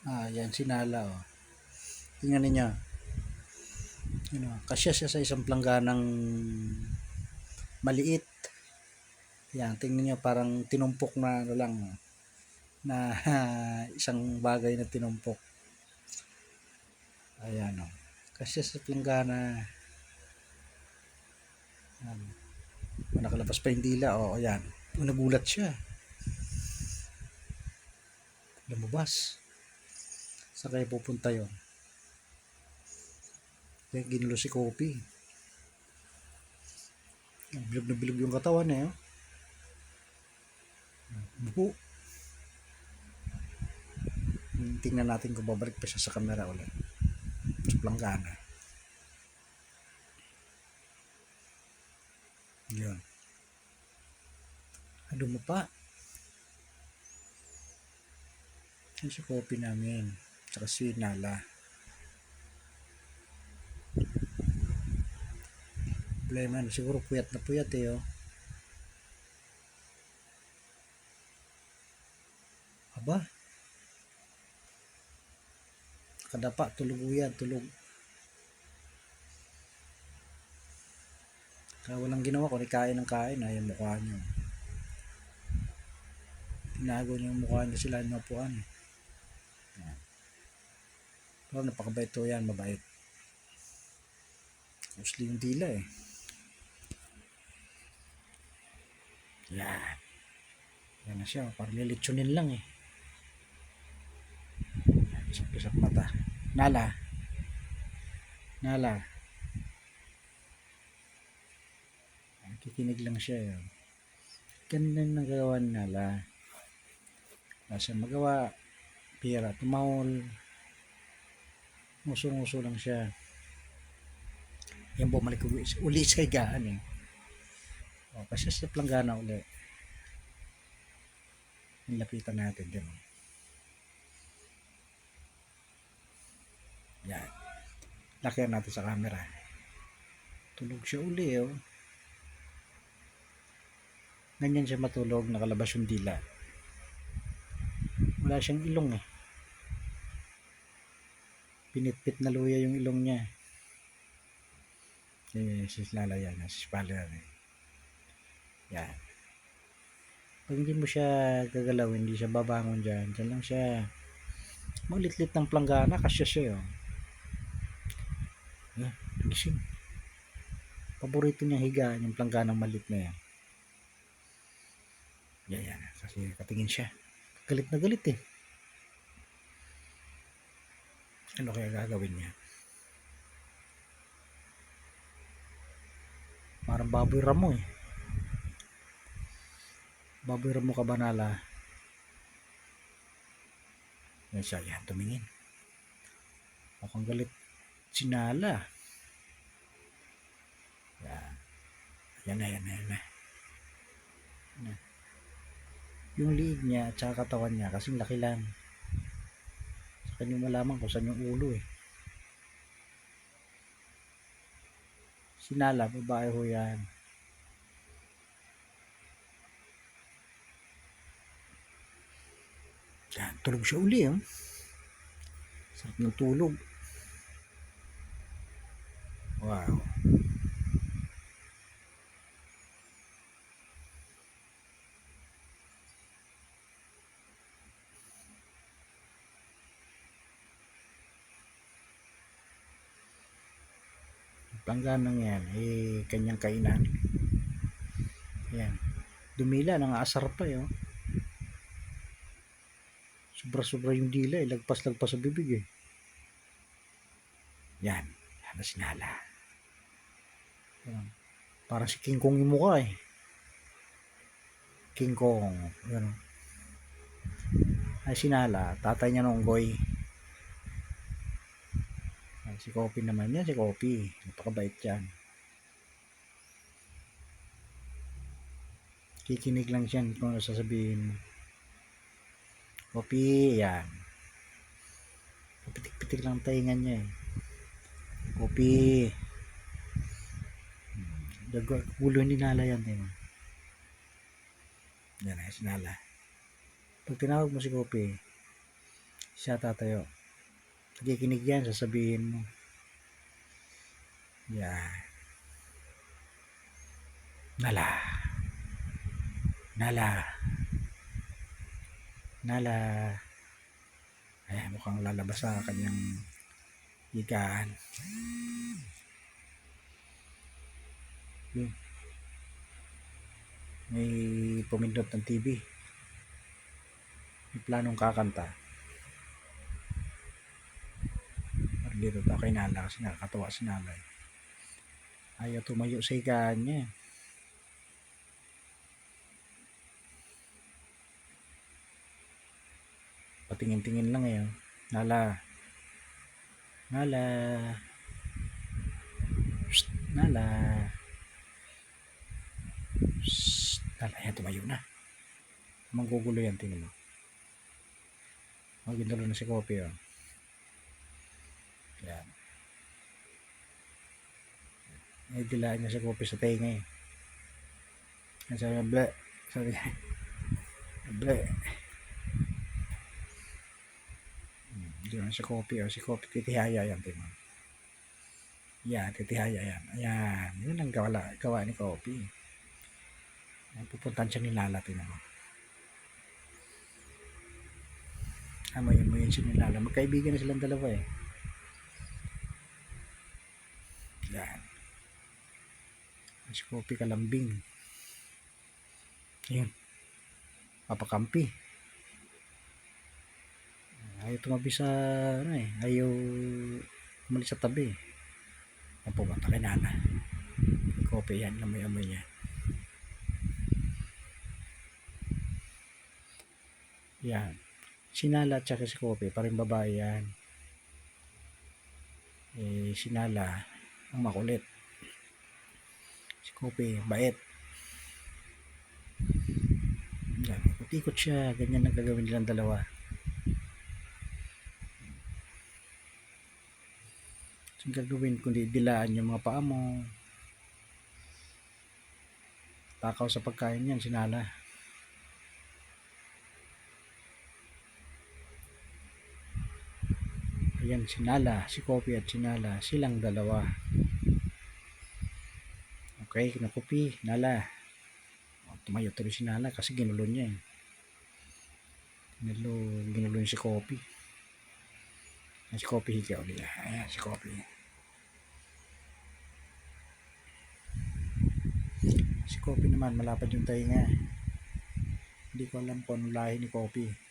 Yan sinala, oh. Tingnan ninyo. Kasya siya sa isang plangganang maliit. Yan, tingnan niyo parang tinumpok na ano lang, na isang bagay na tinumpok. Ayan, oh. Kasya sa planggana. Nakalabas pa yung dila, oh. Ayan. Nagulat siya. Lumabas. Saan kaya pupunta yun? Kaya ginulo si Kopi. Bilog na bilog yung katawan eh. Oh. Buo. Tingnan natin kung babalik pa siya sa camera ulit. Sa planggana. Yun. Ano pa? Yung si Kopi namin. Tsaka si Nala. Problema na. Siguro puyat na puyat eh. Oh. Aba. Kadapa. Tulog yan. Tulog. Kaya walang ginawa ko. Kain ng kain. Ayan mukha niyo. Tinago niya yung mukha niya sila ng mapuan. Pero napakabait to yan. Mabait. Mostly yung dila eh. Yan. Yan na siya. Parang lilitsunin lang eh. Isap-isap mata. Nala. Nala. Kikinig lang siya yun. Ganun lang nagawa ni Nala. Kasi magawa. Pira. Tumawol. Muso-muso lang siya. Yan bumalik uli sa higaan eh. O, kasi sa planggana uli. Nilapitan natin din. Yan. Lakihan natin sa camera. Tulog siya uli oh. Ganyan siya matulog, nakalabas yung dila. Wala siyang ilong eh. Pinitpit na luya yung ilong niya. Si Lala yan, si Spala yan eh. Yan. Pag hindi mo siya gagalawin, hindi siya babangon dyan. Dyan lang siya. Malitlit ng planggana, kasya siya oh. Yan, gising. Paborito niya higaan yung plangganang malit na yan. Yan. Kasi katingin siya. Galit na galit eh. Ano kaya gagawin niya? Parang baboy ramo eh. Baboy ramo ka ba Nala? Yan siya, yan, tumingin. Mukhang galit si Nala. Yan na. Yung liig niya at saka katawan niya kasing laki lang. Sa kanya malaman kung saan yung ulo eh. Si Nala, babae ho yan. Yan, tulog siya uli oh. Sarap ng tulog. Wow. Plangganang yan, eh, kanyang kainan. Yan. Dumila, nangaasar pa yun. Sobra-sobra yung dila eh, lagpas-lagpas sa bibig eh. Yan, yan na sinala. Yan. Parang si King Kong yung mukha eh. King Kong. Yan. Ay sinala, tatay niya ng unggoy. Si Kopi naman yan, si Kopi. Napakabait yan. Kikinig lang siya kung ano sasabihin. Kopi, yan. Pitik-pitik lang taingan niya eh. Kopi. Ulo ni Nala yan. Yan ay sinala. Pag tinawag mo si Kopi, Siya tatayo. Nakikinig yan, sasabihin mo. Yan. Nala. Nala. Nala. Ayan, mukhang lalabas sa kanyang higaan. Yun. May pumindot ng TV. May planong kakanta. Dito daw kay Nala kasi nakakatawa si Nanay. Ayaw tumayo sa higaan niya. Patingin-tingin lang ngayon. Nala. Nala. Psst, Nala. Psst, Nala. Ayan, tumayo na. Manggugulo yan, tingin mo. Magindalo na si Kopi, oh. Yan. Ay, dilaan niya si Kopi sa tenga, eh. Yan sabi niya, ble. Sabi niya, ble. Diyan si Kopi, oh. Si Kopi, titihaya yan, tingin mo. Yan, titihaya yan. Ayan, yun ang gawa ni Kopi. Pupuntahan siya ni Lala, tingnan mo. Amoyin mo yun si Nilala. Magkaibigan na silang dalawa, eh. Yan. Si Kopi kalambing. Yun. Papakampi. Ayaw tumabi sa, ano eh. Ayaw umalis sa tabi. Yan, pumunta kay Nana. Kopi yan, amoy-amoy niya. Yan. Si Nala at saka si Kopi, parang babae yan. Eh, si Nala, ang makulit. Si Kopi, bait. Yan. Ikot siya, ganyan ang gagawin nilang dalawa. So, ang gagawin kundi dilaan yung mga paa mo. Takaw sa pagkain yan, si Nala. Ayan, si Nala, si Kopi at si Nala, silang dalawa. Okay, Kopi, Nala. Tumayo tuloy si Nala kasi ginulo niya, eh. Ginulo niya si Kopi. Ayan, si Kopi higa ulit. Ayan, si Kopi. Si Kopi naman, malapad yung tainga. Hindi ko alam kung anong lahi ni Kopi.